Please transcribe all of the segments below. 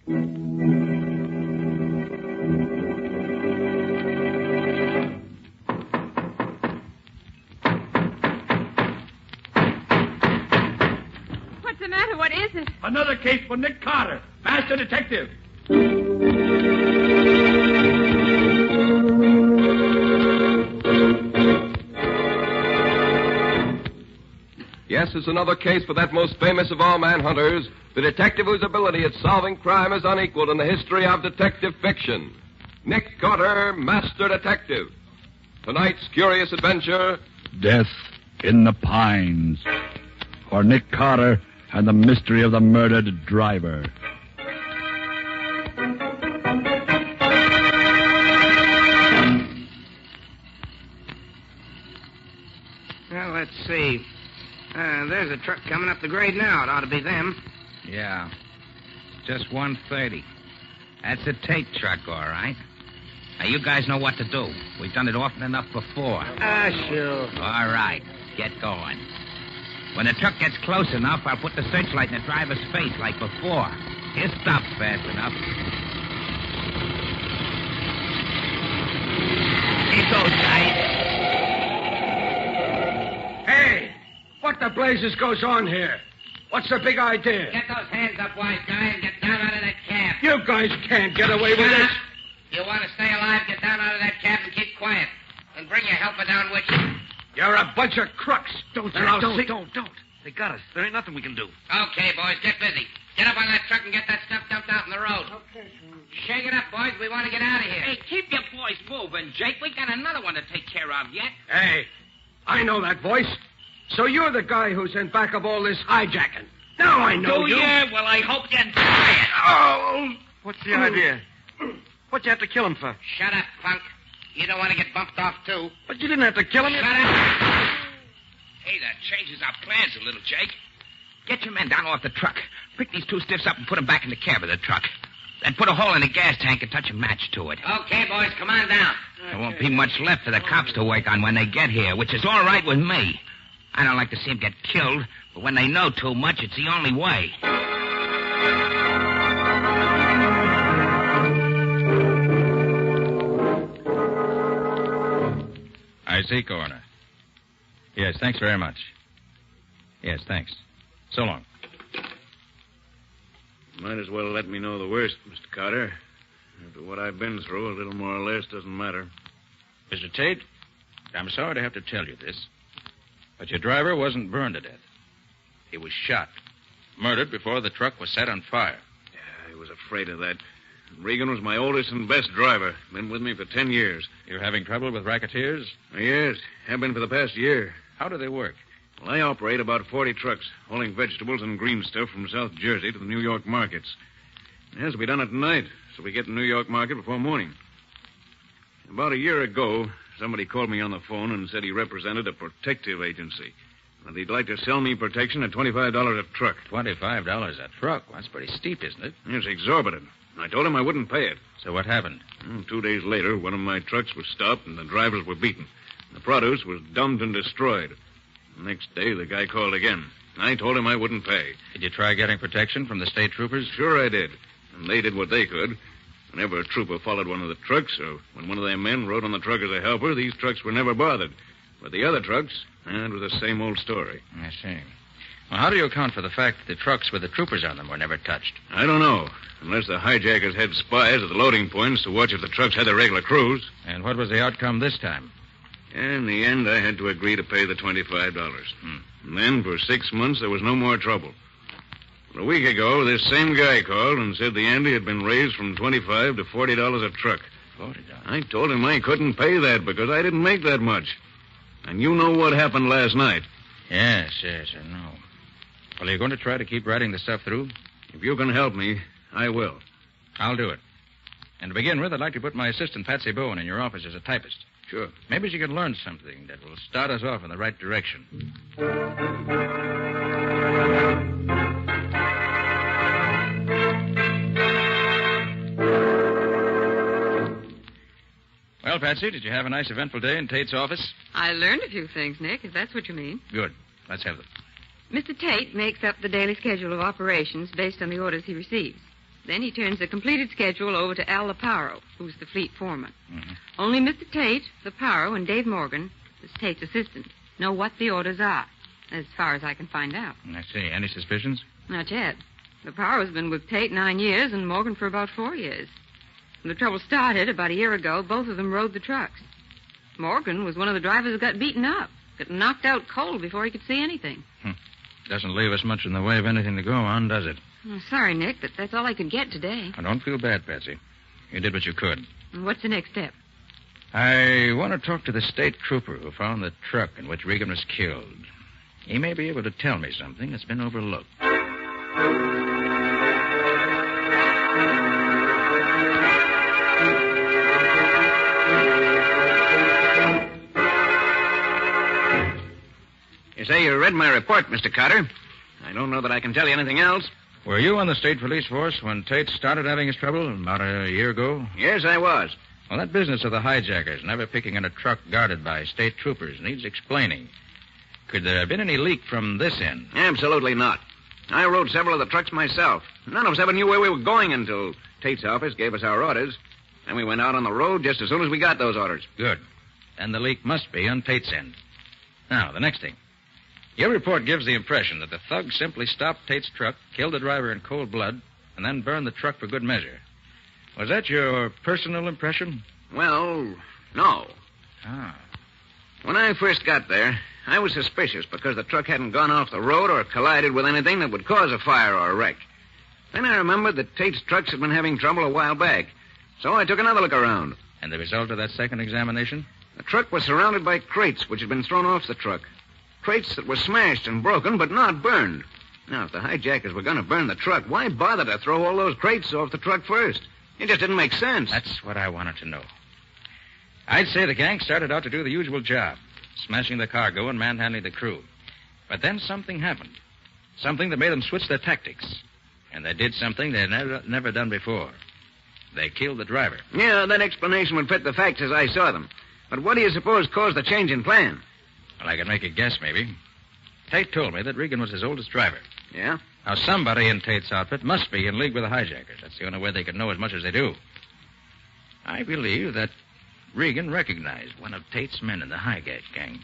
What's the matter? What is it? Another case for Nick Carter, master detective. Yes, it's another case for that most famous of all manhunters, the detective whose ability at solving crime is unequaled in the history of detective fiction. Nick Carter, Master Detective. Tonight's curious adventure... Death in the Pines. For Nick Carter and the mystery of the murdered driver. Well, let's see. There's a truck coming up the grade now. It ought to be them. Yeah. Just 130. That's a Tate truck, all right. Now, you guys know what to do. We've done it often enough before. Sure. All right. Get going. When the truck gets close enough, I'll put the searchlight in the driver's face like before. He'll stop fast enough. Here goes, guys. Hey, what the blazes goes on here? What's the big idea? Get those hands up, wise guy, and get down out of that cab. You guys can't get away with this. You want to stay alive, get down out of that cab and keep quiet. And bring your helper down with you. You're a bunch of crooks. Don't. They got us. There ain't nothing we can do. Okay, boys, get busy. Get up on that truck and get that stuff dumped out in the road. Okay, sir. Shake it up, boys. We want to get out of here. Hey, keep your boys moving, Jake. We got another one to take care of yet. Hey, I know that voice. So you're the guy who's in back of all this hijacking. Now I know you. Yeah? Well, I hope you're tired. Oh! What's the idea? What'd you have to kill him for? Shut up, punk. You don't want to get bumped off, too. But you didn't have to kill him. Shut up. Hey, that changes our plans a little, Jake. Get your men down off the truck. Pick these two stiffs up and put them back in the cab of the truck. Then put a hole in the gas tank and touch a match to it. Okay, boys, come on down. There won't be much left for the cops to work on when they get here, which is all right with me. I don't like to see them get killed, but when they know too much, it's the only way. I see, Coroner. Yes, thanks very much. Yes, thanks. So long. Might as well let me know the worst, Mr. Carter. After what I've been through, a little more or less doesn't matter. Mr. Tate, I'm sorry to have to tell you this, but your driver wasn't burned to death. He was shot. Murdered before the truck was set on fire. Yeah, I was afraid of that. Regan was my oldest and best driver. Been with me for 10 years. You're having trouble with racketeers? Yes, have been for the past year. How do they work? Well, I operate about 40 trucks, hauling vegetables and green stuff from South Jersey to the New York markets. It has to be done at night, so we get to New York market before morning. About a year ago, somebody called me on the phone and said he represented a protective agency. And he'd like to sell me protection at $25 a truck. $25 a truck? Well, that's pretty steep, isn't it? It's exorbitant. I told him I wouldn't pay it. So what happened? 2 days later, one of my trucks was stopped and the drivers were beaten. The produce was dumped and destroyed. The next day, the guy called again. I told him I wouldn't pay. Did you try getting protection from the state troopers? Sure I did. And they did what they could. Whenever a trooper followed one of the trucks, or when one of their men rode on the truck as a helper, these trucks were never bothered. But the other trucks, it was the same old story. I see. Well, how do you account for the fact that the trucks with the troopers on them were never touched? I don't know. Unless the hijackers had spies at the loading points to watch if the trucks had their regular crews. And what was the outcome this time? In the end, I had to agree to pay the $25. And then, for 6 months, there was no more trouble. But a week ago, this same guy called and said the ante had been raised from $25 to $40 a truck. $40? I told him I couldn't pay that because I didn't make that much. And you know what happened last night. Yes, I know. Well, are you going to try to keep riding the stuff through? If you can help me, I will. I'll do it. And to begin with, I'd like to put my assistant, Patsy Bowen, in your office as a typist. Sure. Maybe she can learn something that will start us off in the right direction. Well, Patsy, did you have a nice eventful day in Tate's office? I learned a few things, Nick, if that's what you mean. Good. Let's have them. Mr. Tate makes up the daily schedule of operations based on the orders he receives. Then he turns the completed schedule over to Al Leparo, who's the fleet foreman. Mhm. Only Mr. Tate, Leparo, and Dave Morgan, who's Tate's assistant, know what the orders are, as far as I can find out. I see. Any suspicions? Not yet. Leparo's been with Tate 9 years and Morgan for about 4 years. When the trouble started about a year ago, both of them rode the trucks. Morgan was one of the drivers who got beaten up, got knocked out cold before he could see anything. Doesn't leave us much in the way of anything to go on, does it? Sorry, Nick, but that's all I could get today. I don't feel bad, Patsy. You did what you could. And what's the next step? I want to talk to the state trooper who found the truck in which Regan was killed. He may be able to tell me something that's been overlooked. You say you read my report, Mr. Carter. I don't know that I can tell you anything else. Were you on the state police force when Tate started having his trouble about a year ago? Yes, I was. Well, that business of the hijackers never picking on a truck guarded by state troopers needs explaining. Could there have been any leak from this end? Absolutely not. I rode several of the trucks myself. None of us ever knew where we were going until Tate's office gave us our orders. And we went out on the road just as soon as we got those orders. Good. Then the leak must be on Tate's end. Now, the next thing. Your report gives the impression that the thugs simply stopped Tate's truck, killed the driver in cold blood, and then burned the truck for good measure. Was that your personal impression? Well, no. Ah. When I first got there, I was suspicious because the truck hadn't gone off the road or collided with anything that would cause a fire or a wreck. Then I remembered that Tate's trucks had been having trouble a while back, so I took another look around. And the result of that second examination? The truck was surrounded by crates which had been thrown off the truck. Crates that were smashed and broken, but not burned. Now, if the hijackers were going to burn the truck, why bother to throw all those crates off the truck first? It just didn't make sense. That's what I wanted to know. I'd say the gang started out to do the usual job, smashing the cargo and manhandling the crew. But then something happened. Something that made them switch their tactics. And they did something they had never done before. They killed the driver. Yeah, that explanation would fit the facts as I saw them. But what do you suppose caused the change in plan? Well, I could make a guess, maybe. Tate told me that Regan was his oldest driver. Yeah? Now, somebody in Tate's outfit must be in league with the hijackers. That's the only way they could know as much as they do. I believe that Regan recognized one of Tate's men in the hijack gang.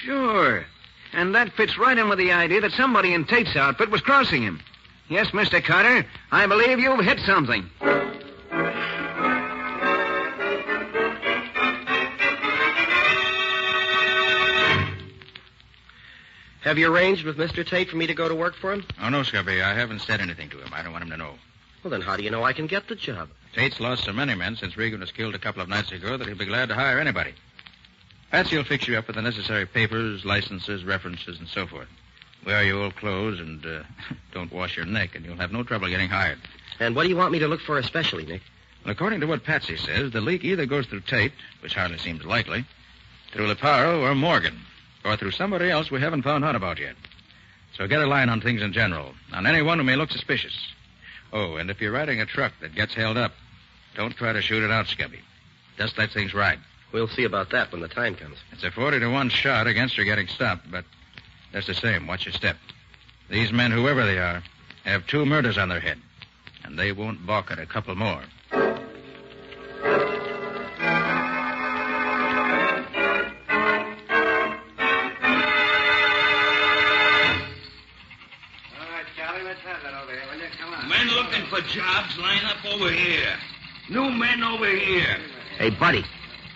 Sure. And that fits right in with the idea that somebody in Tate's outfit was crossing him. Yes, Mr. Carter, I believe you've hit something. Have you arranged with Mr. Tate for me to go to work for him? Oh, no, Scubby. I haven't said anything to him. I don't want him to know. Well, then how do you know I can get the job? Tate's lost so many men since Regan was killed a couple of nights ago that he'll be glad to hire anybody. Patsy will fix you up with the necessary papers, licenses, references, and so forth. Wear your old clothes and don't wash your neck, and you'll have no trouble getting hired. And what do you want me to look for especially, Nick? Well, according to what Patsy says, the leak either goes through Tate, which hardly seems likely, through Leparo or Morgan, or through somebody else we haven't found out about yet. So get a line on things in general, on anyone who may look suspicious. Oh, and if you're riding a truck that gets held up, don't try to shoot it out, Scubby. Just let things ride. We'll see about that when the time comes. It's a 40-1 shot against her getting stopped, but just the same, watch your step. These men, whoever they are, have 2 murders on their head, and they won't balk at a couple more. Men looking for jobs, line up over here. New men over here. Hey, buddy,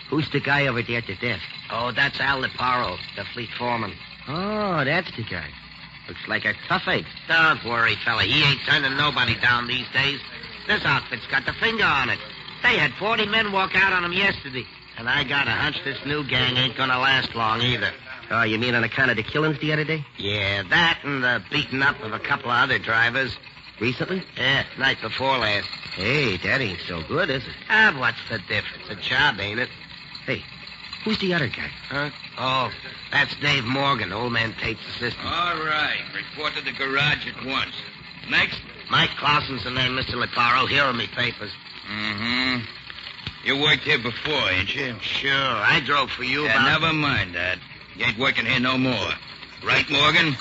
who's the guy over there at the desk? Oh, that's Al Leparo, the fleet foreman. Oh, that's the guy. Looks like a toughache. Don't worry, fella. He ain't turning nobody down these days. This outfit's got the finger on it. They had 40 men walk out on him yesterday. And I got a hunch this new gang ain't gonna last long either. Oh, you mean on account of the killings the other day? Yeah, that and the beating up of a couple of other drivers. Recently? Yeah, night before last. Hey, that ain't so good, is it? Ah, what's the difference? A job, ain't it? Hey, who's the other guy? Huh? Oh, that's Dave Morgan, old man Tate's assistant. All right. Report to the garage at once. Next? Mike Clausen's the name, Mr. Leparo. Here are me papers. Mm-hmm. You worked here before, ain't you? Sure. I drove for you Yeah, never mind that. You ain't working here no more. Right, Morgan?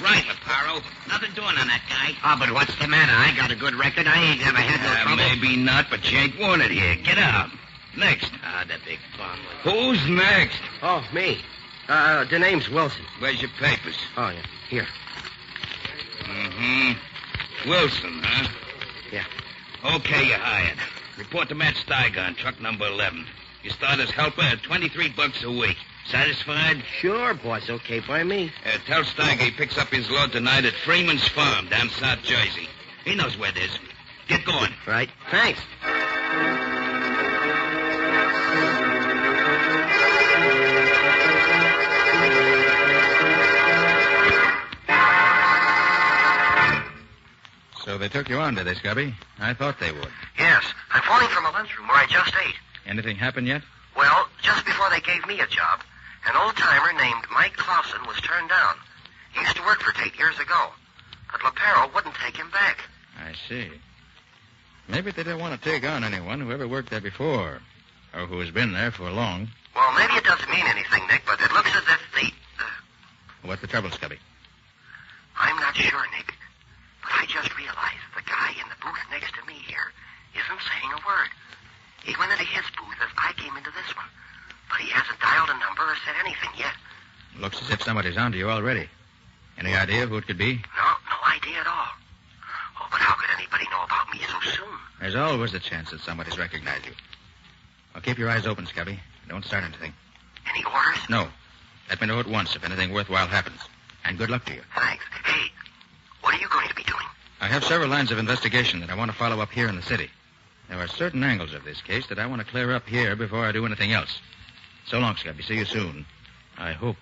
Right, Leparo. Nothing doing on that guy. Oh, but what's the matter? I got a good record. I ain't never had no trouble. Maybe not, but you ain't wanted here. Get out. Next. Ah, the big bum. Who's next? Oh, me. The name's Wilson. Where's your papers? Oh, yeah. Here. Mm-hmm. Wilson, huh? Yeah. Okay, you're hired. Report to Matt Steiger on truck number 11. You start as helper at $23 a week. Satisfied? Sure, boss. Okay by me. Tell Steiger he picks up his load tonight at Freeman's Farm down South Jersey. He knows where it is. Get going. Right. Thanks. So they took you on, did they, Scubby? I thought they would. Yes. I'm phoning from a lunchroom where I just ate. Anything happened yet? Well, just before they gave me a job, an old-timer named Mike Clausen was turned down. He used to work for Tate years ago. But Leparo wouldn't take him back. I see. Maybe they didn't want to take on anyone who ever worked there before, or who has been there for long. Well, maybe it doesn't mean anything, Nick, but it looks as if What's the trouble, Scubby? I'm not sure, Nick. But I just realized the guy in the booth next to me here isn't saying a word. He went into his booth as I came into this one. But he hasn't dialed a number or said anything yet. Looks as if somebody's onto you already. Any idea of who it could be? No idea at all. Oh, but how could anybody know about me so soon? There's always a chance that somebody's recognized you. Well, keep your eyes open, Scubby. Don't start anything. Any orders? No. Let me know at once if anything worthwhile happens. And good luck to you. Thanks. Hey, what are you going to be doing? I have several lines of investigation that I want to follow up here in the city. There are certain angles of this case that I want to clear up here before I do anything else. So long, Scubby. See you soon. I hope.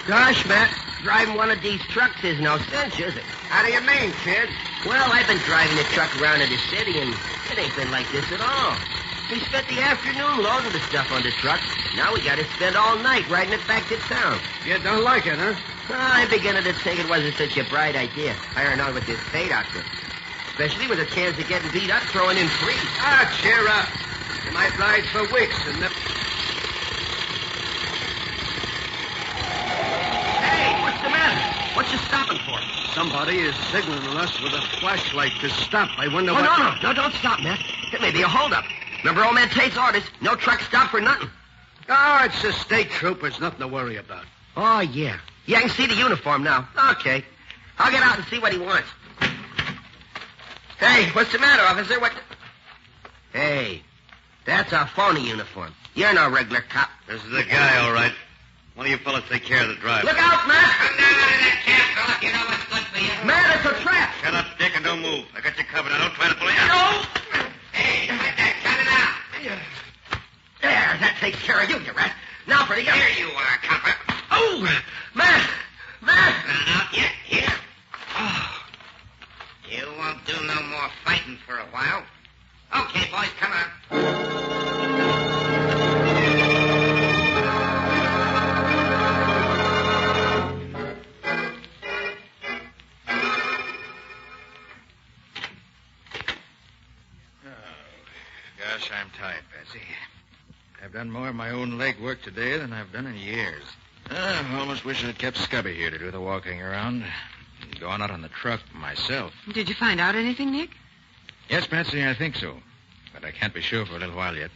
Gosh, Matt, driving one of these trucks is no sense, is it? How do you mean, kid? Well, I've been driving the truck around in the city, and it ain't been like this at all. We spent the afternoon loading the stuff on the truck. Now we got to spend all night riding it back to town. You don't like it, huh? I'm beginning to think it wasn't such a bright idea, hiring on with this Tate outfit. Especially with a chance of getting beat up throwing in free. Ah, cheer up. You might ride for weeks and never... Hey, what's the matter? What you stopping for? Somebody is signaling us with a flashlight to stop. I wonder Oh, what... no, don't stop, Matt. It may be a holdup. Remember old man Tate's orders? No truck stop for nothing. Oh, it's the state troopers. Nothing to worry about. Oh, yeah. Yeah, I can see the uniform now. Okay. I'll get out and see what he wants. Hey, what's the matter, officer? What... Hey, that's a phony uniform. You're no regular cop. This is the guy, all right. One of you fellas take care of the driver. Look out, Matt! Come down out of that cab, fella. You know what's good for you. Matt, it's a trap. Shut up, Dick, and don't move. I got you covered. Now, don't try to pull you out. No! Hey, like that. Cut it out. There, that takes care of you, you rat. Now for the other. Here you are, copper. Oh, Matt! Matt! Not yet. Here. Oh. You won't do no more fighting for a while. Okay, boys, come on. Gosh, I'm tired, Patsy. I've done more of my own leg work today than I've done in years. I almost wish I'd kept Scubby here to do the walking around. And gone out on the truck myself. Did you find out anything, Nick? Yes, Patsy, I think so. But I can't be sure for a little while yet.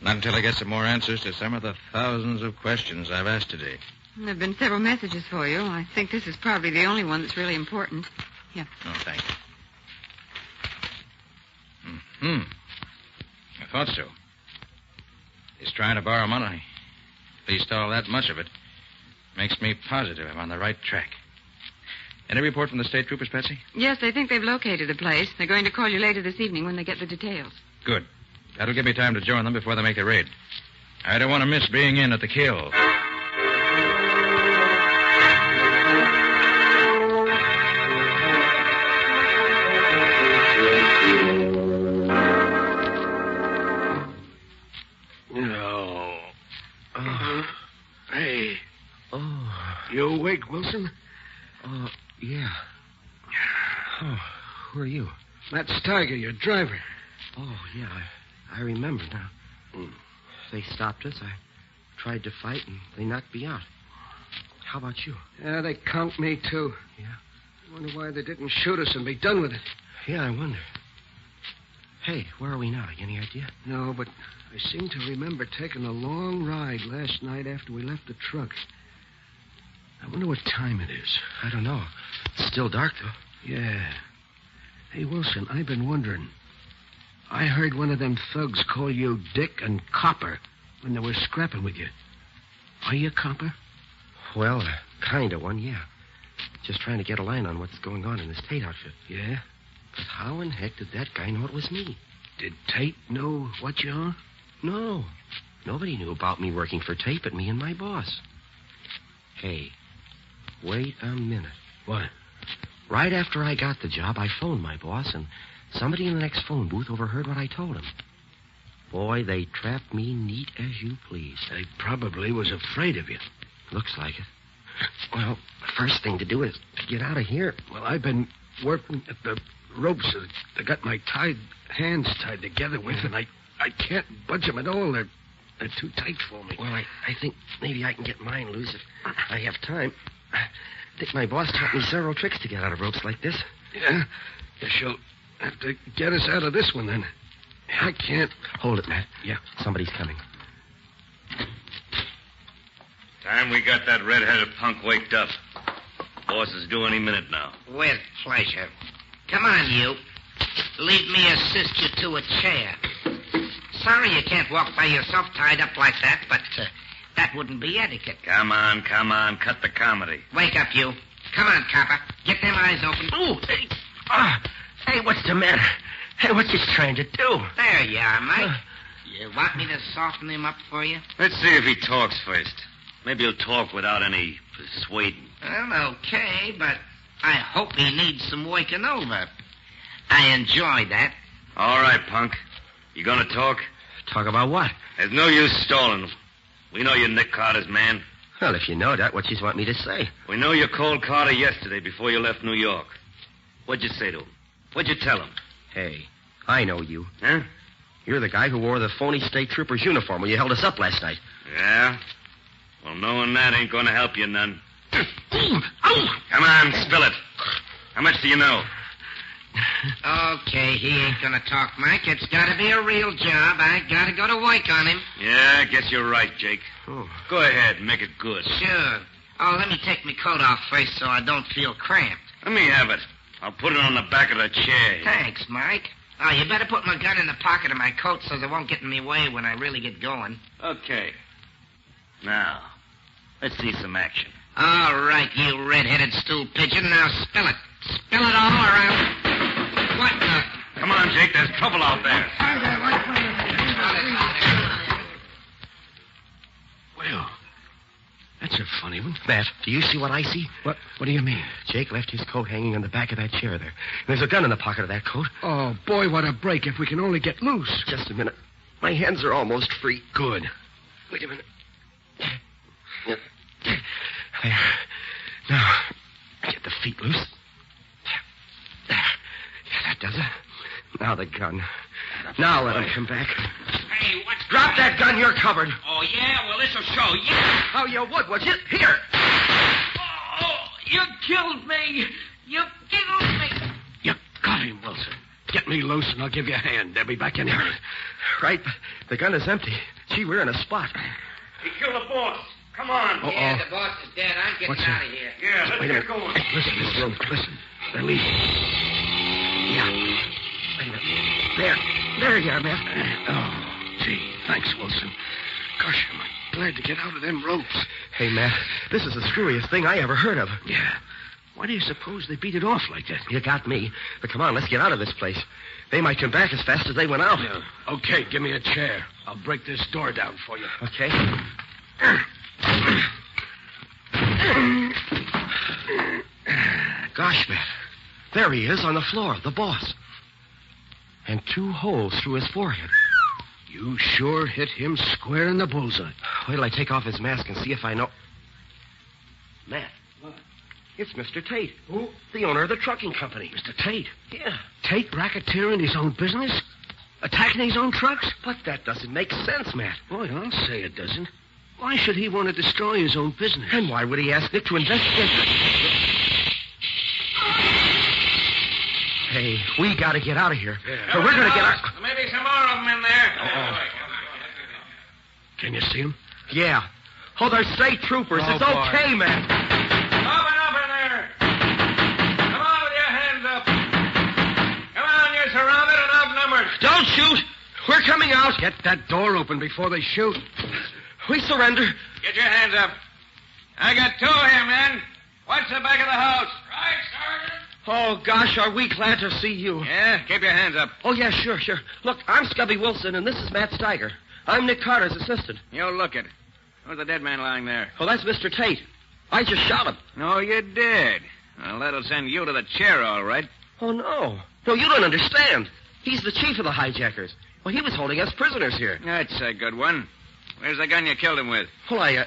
Not until I get some more answers to some of the thousands of questions I've asked today. There have been several messages for you. I think this is probably the only one that's really important. Here. Oh, thanks. I thought so. He's trying to borrow money. At least all that much of it. Makes me positive I'm on the right track. Any report from the state troopers, Patsy? Yes, they think they've located the place. They're going to call you later this evening when they get the details. Good. That'll give me time to join them before they make the raid. I don't want to miss being in at the kill. No. Hey. Oh. You awake, Wilson? Yeah. Oh, who are you? That's Tiger, your driver. Oh, yeah, I remember now. They stopped us. I tried to fight, and they knocked me out. How about you? Yeah, they conked me, too. Yeah? I wonder why they didn't shoot us and be done with it. Yeah, I wonder. Hey, where are we now? Any idea? No, but I seem to remember taking a long ride last night after we left the truck. I wonder what time it is. I don't know. It's still dark, though. Yeah. Hey, Wilson, I've been wondering. I heard one of them thugs call you Dick and Copper when they were scrapping with you. Are you a copper? Well, kind of one, yeah. Just trying to get a line on what's going on in this Tate outfit. Yeah? But how in heck did that guy know it was me? Did Tate know what you are? No. Nobody knew about me working for Tate but me and my boss. Hey, wait a minute. What? Right after I got the job, I phoned my boss, and somebody in the next phone booth overheard what I told him. Boy, they trapped me neat as you please. They probably was afraid of you. Looks like it. Well, the first thing to do is to get out of here. Well, I've been working at the ropes that they got my hands tied together with, and I can't budge them at all. They're too tight for me. Well, I think maybe I can get mine loose if I have time. I think my boss taught me several tricks to get out of ropes like this. Yeah? Guess you'll have to get us out of this one, then. I can't. Hold it, Matt. Yeah, somebody's coming. Time we got that red-headed punk waked up. Boss is due any minute now. With pleasure. Come on, you. Leave me assist you to a chair. Sorry you can't walk by yourself tied up like that, but that wouldn't be etiquette. Come on. Cut the comedy. Wake up, you. Come on, copper. Get them eyes open. Ooh, hey. Hey, what's the matter? Hey, what you trying to do? There you are, Mike. You want me to soften him up for you? Let's see if he talks first. Maybe he'll talk without any persuading. Well, okay, but I hope he needs some waking over. I enjoy that. All right, punk. You gonna talk? Talk about what? There's no use stalling. We know you're Nick Carter's man. Well, if you know that, what you want me to say? We know you called Carter yesterday before you left New York. What'd you say to him? What'd you tell him? Hey, I know you. Huh? You're the guy who wore the phony state trooper's uniform when you held us up last night. Yeah? Well, knowing that ain't gonna help you none. Come on, spill it. How much do you know? Okay, he ain't gonna talk, Mike. It's gotta be a real job. I gotta go to work on him. Yeah, I guess you're right, Jake. Oh. Go ahead, make it good. Sure. Oh, let me take my coat off first so I don't feel cramped. Let me have it. I'll put it on the back of the chair. Thanks, Mike. Oh, you better put my gun in the pocket of my coat so it won't get in my way when I really get going. Okay. Now, let's see some action. All right, you red-headed stool pigeon. Now spill it. Spill it all around. What the? Come on, Jake. There's trouble out there. Well, that's a funny one. Matt, do you see what I see? What do you mean? Jake left his coat hanging on the back of that chair there. There's a gun in the pocket of that coat. Oh, boy, what a break if we can only get loose. Just a minute. My hands are almost free. Good. Wait a minute. There. Now, get the feet loose. There. Yeah, that does it. Now the gun. Now let him come back. Hey, what's... Drop that gun. You're covered. Oh, yeah? Well, this'll show. Yeah. Oh, you would you? Here. Oh, you killed me. You killed me. You got him, Wilson. Get me loose and I'll give you a hand. They'll be back in here. Right. The gun is empty. Gee, we're in a spot. He killed the boss. Come on. Uh-oh. Yeah, the boss is dead. I'm getting out of here. Yeah, let's Wait a get minute. going. Listen, Miss Rose, listen. They're leaving. Yeah. Wait a minute. There you are, Matt. Oh, gee. Thanks, Wilson. Gosh, am I glad to get out of them ropes. Hey, Matt, this is the screwiest thing I ever heard of. Yeah. Why do you suppose they beat it off like that? You got me. But come on, let's get out of this place. They might come back as fast as they went out. Yeah. Okay, give me a chair. I'll break this door down for you. Okay. Gosh, Matt. There he is on the floor, the boss. And 2 holes through his forehead. You sure hit him square in the bullseye. Wait till I take off his mask and see if I know. Matt. What? Your It's Mr. Tate. Who? The owner of the trucking company. Mr. Tate? Yeah. Tate racketeering his own business? Attacking his own trucks? But that doesn't make sense, Matt. Boy, I'll say it doesn't. Why should he want to destroy his own business? And why would he ask Nick to investigate? Hey, we got to get out of here. Yeah. Or we're going to get out. Maybe some more of them in there. Can you see him? Yeah. Oh, they're state troopers. Oh, it's boy. okay, man. Open up in there. Come on with your hands up. Come on, you're surrounded and outnumbered. Don't shoot. We're coming out. Get that door open before they shoot. We surrender. Get your hands up. I got two here, men. Watch the back of the house. Right, Sergeant. Oh, gosh, are we glad to see you. Yeah, keep your hands up. Oh, yeah, sure. Look, I'm Scubby Wilson, and this is Matt Steiger. I'm Nick Carter's assistant. You look it. Who's the dead man lying there? Oh, that's Mr. Tate. I just shot him. No, you did. Well, that'll send you to the chair, all right. Oh, no. No, you don't understand. He's the chief of the hijackers. Well, he was holding us prisoners here. That's a good one. Where's the gun you killed him with? Well,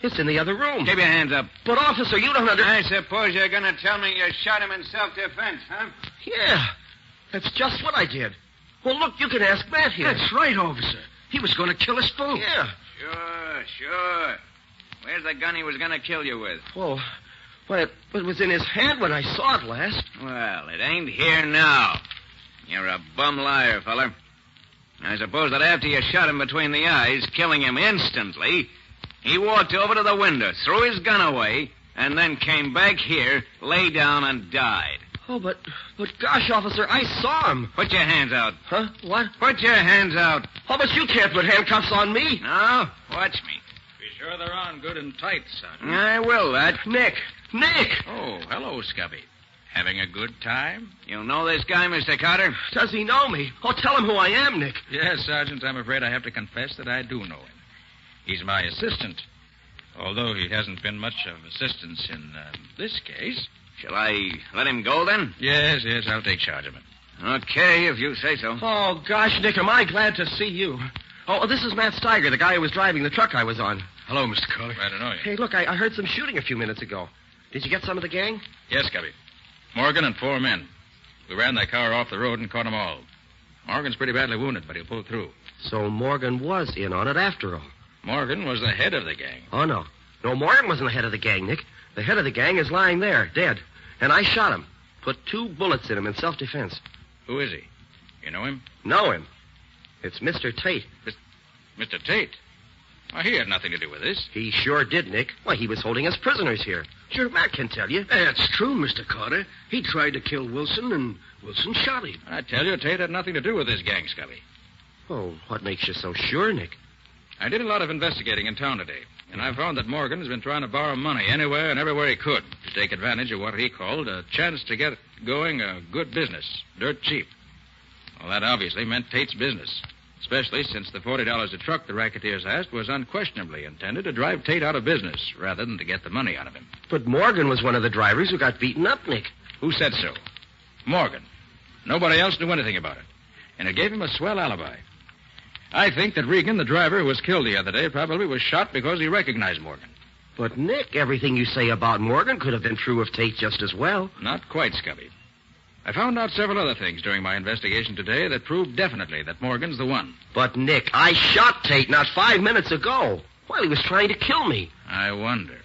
it's in the other room. Keep your hands up. But, officer, you don't understand. I suppose you're going to tell me you shot him in self-defense, huh? Yeah, that's just what I did. Well, look, you can ask Matt here. That's right, officer. He was going to kill us both. Yeah. Sure. Where's the gun he was going to kill you with? Well, it was in his hand when I saw it last. Well, it ain't here now. You're a bum liar, fella. I suppose that after you shot him between the eyes, killing him instantly, he walked over to the window, threw his gun away, and then came back here, lay down, and died. Oh, but gosh, officer, I saw him. Put your hands out. Huh? What? Put your hands out. Oh, but you can't put handcuffs on me. No? Watch me. Be sure they're on good and tight, son. I will, that. Nick! Oh, hello, Scubby. Having a good time? You know this guy, Mr. Carter? Does he know me? Oh, tell him who I am, Nick. Yes, Sergeant, I'm afraid I have to confess that I do know him. He's my assistant, although he hasn't been much of assistance in this case. Shall I let him go, then? Yes, I'll take charge of him. Okay, if you say so. Oh, gosh, Nick, am I glad to see you. Oh, this is Matt Steiger, the guy who was driving the truck I was on. Hello, Mr. Carter. I don't know you. Hey, look, I heard some shooting a few minutes ago. Did you get some of the gang? Yes, Scubby. Morgan and 4 men. We ran that car off the road and caught them all. Morgan's pretty badly wounded, but he'll pull through. So Morgan was in on it after all. Morgan was the head of the gang. Oh, no. No, Morgan wasn't the head of the gang, Nick. The head of the gang is lying there, dead. And I shot him. Put 2 bullets in him in self-defense. Who is he? You know him? Know him. It's Mr. Tate. Mr. Tate? Why, he had nothing to do with this. He sure did, Nick. Why, he was holding us prisoners here. Sure, Matt can tell you. That's true, Mr. Carter. He tried to kill Wilson, and Wilson shot him. I tell you, Tate had nothing to do with this gang, Scubby. Oh, what makes you so sure, Nick? I did a lot of investigating in town today, and I found that Morgan has been trying to borrow money anywhere and everywhere he could to take advantage of what he called a chance to get going a good business, dirt cheap. Well, that obviously meant Tate's business, especially since the $40 a truck the racketeers asked was unquestionably intended to drive Tate out of business rather than to get the money out of him. But Morgan was one of the drivers who got beaten up, Nick. Who said so? Morgan. Nobody else knew anything about it, and it gave him a swell alibi. I think that Regan, the driver who was killed the other day, probably was shot because he recognized Morgan. But, Nick, everything you say about Morgan could have been true of Tate just as well. Not quite, Scubby. I found out several other things during my investigation today that proved definitely that Morgan's the one. But, Nick, I shot Tate not 5 minutes ago while he was trying to kill me. I wonder.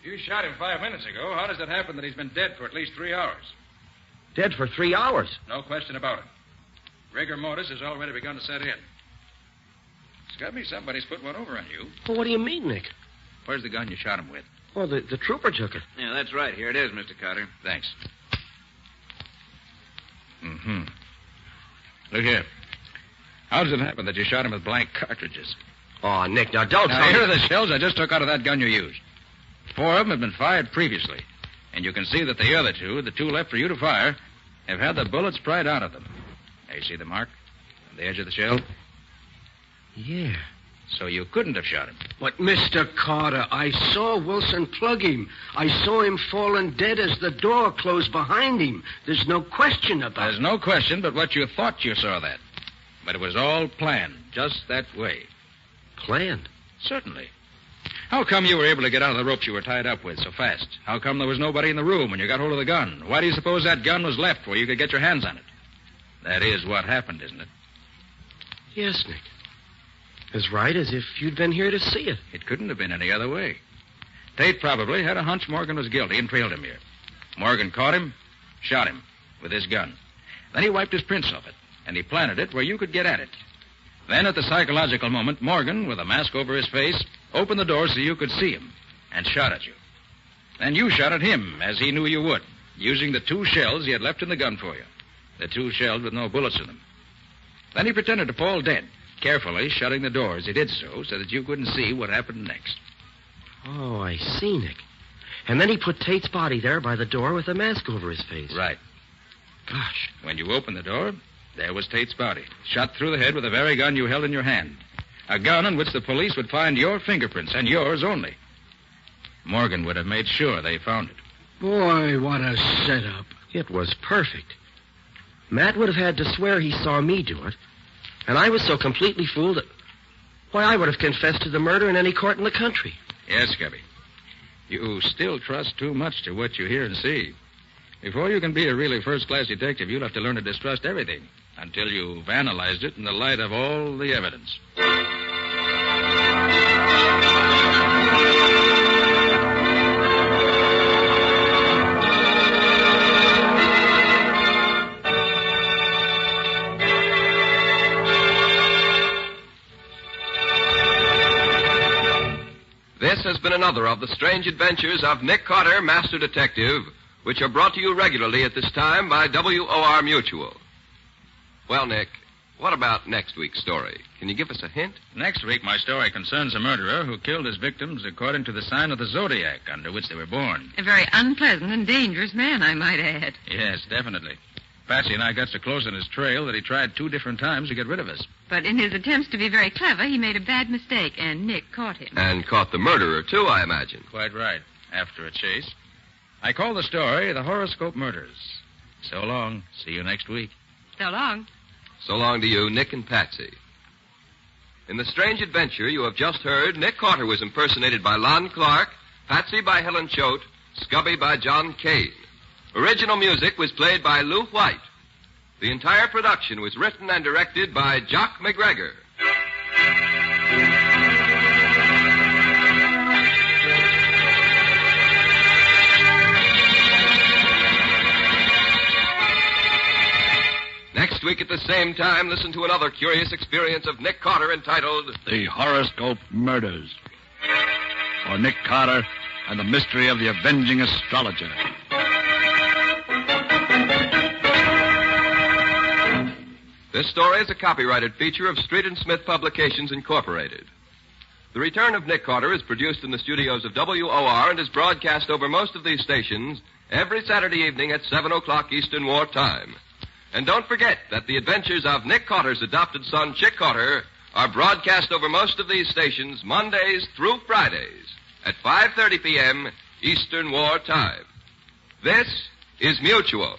You shot him 5 minutes ago. How does it happen that he's been dead for at least 3 hours? Dead for 3 hours? No question about it. Rigor mortis has already begun to set in. Scubby, somebody's put one over on you. Well, what do you mean, Nick? Where's the gun you shot him with? Well, the trooper took it. Yeah, that's right. Here it is, Mr. Carter. Thanks. Mm-hmm. Look here. How does it happen that you shot him with blank cartridges? Oh, Nick, now don't Now, tell here me. are the shells I just took out of that gun you used. 4 of them have been fired previously. And you can see that the other 2, the 2 left for you to fire, have had the bullets pried out of them. Now, you see the mark on the edge of the shell? Yeah. So you couldn't have shot him. But, Mr. Carter, I saw Wilson plug him. I saw him falling dead as the door closed behind him. There's no question about it. There's no question but what you thought you saw that. But it was all planned, just that way. Planned? Certainly. How come you were able to get out of the ropes you were tied up with so fast? How come there was nobody in the room when you got hold of the gun? Why do you suppose that gun was left where you could get your hands on it? That is what happened, isn't it? Yes, Nick. As right as if you'd been here to see it. It couldn't have been any other way. Tate probably had a hunch Morgan was guilty and trailed him here. Morgan caught him, shot him with his gun. Then he wiped his prints off it, and he planted it where you could get at it. Then, at the psychological moment, Morgan, with a mask over his face, opened the door so you could see him and shot at you. Then you shot at him, as he knew you would, using the 2 shells he had left in the gun for you. The 2 shells with no bullets in them. Then he pretended to fall dead, carefully shutting the door as he did so that you couldn't see what happened next. Oh, I see, Nick. And then he put Tate's body there by the door with a mask over his face. Right. Gosh. When you opened the door, there was Tate's body, shot through the head with the very gun you held in your hand. A gun on which the police would find your fingerprints, and yours only. Morgan would have made sure they found it. Boy, what a setup. It was perfect. Matt would have had to swear he saw me do it. And I was so completely fooled that... Why, I would have confessed to the murder in any court in the country. Yes, Scubby. You still trust too much to what you hear and see. Before you can be a really first-class detective, you'll have to learn to distrust everything until you've analyzed it in the light of all the evidence. This has been another of the strange adventures of Nick Carter, Master Detective, which are brought to you regularly at this time by WOR Mutual. Well, Nick, what about next week's story? Can you give us a hint? Next week, my story concerns a murderer who killed his victims according to the sign of the zodiac under which they were born. A very unpleasant and dangerous man, I might add. Yes, definitely. Patsy and I got so close on his trail that he tried 2 different times to get rid of us. But in his attempts to be very clever, he made a bad mistake, and Nick caught him. And caught the murderer, too, I imagine. Quite right. After a chase. I call the story The Horoscope Murders. So long. See you next week. So long. So long to you, Nick and Patsy. In the strange adventure you have just heard, Nick Carter was impersonated by Lon Clark, Patsy by Helen Choate, Scubby by John Kane. Original music was played by Lou White. The entire production was written and directed by Jock McGregor. Next week at the same time, listen to another curious experience of Nick Carter entitled The Horoscope Murders. Or Nick Carter and the Mystery of the Avenging Astrologer. This story is a copyrighted feature of Street and Smith Publications, Incorporated. The Return of Nick Carter is produced in the studios of WOR and is broadcast over most of these stations every Saturday evening at 7 o'clock Eastern War Time. And don't forget that the adventures of Nick Carter's adopted son, Chick Carter, are broadcast over most of these stations Mondays through Fridays at 5:30 p.m. Eastern War Time. This is Mutual.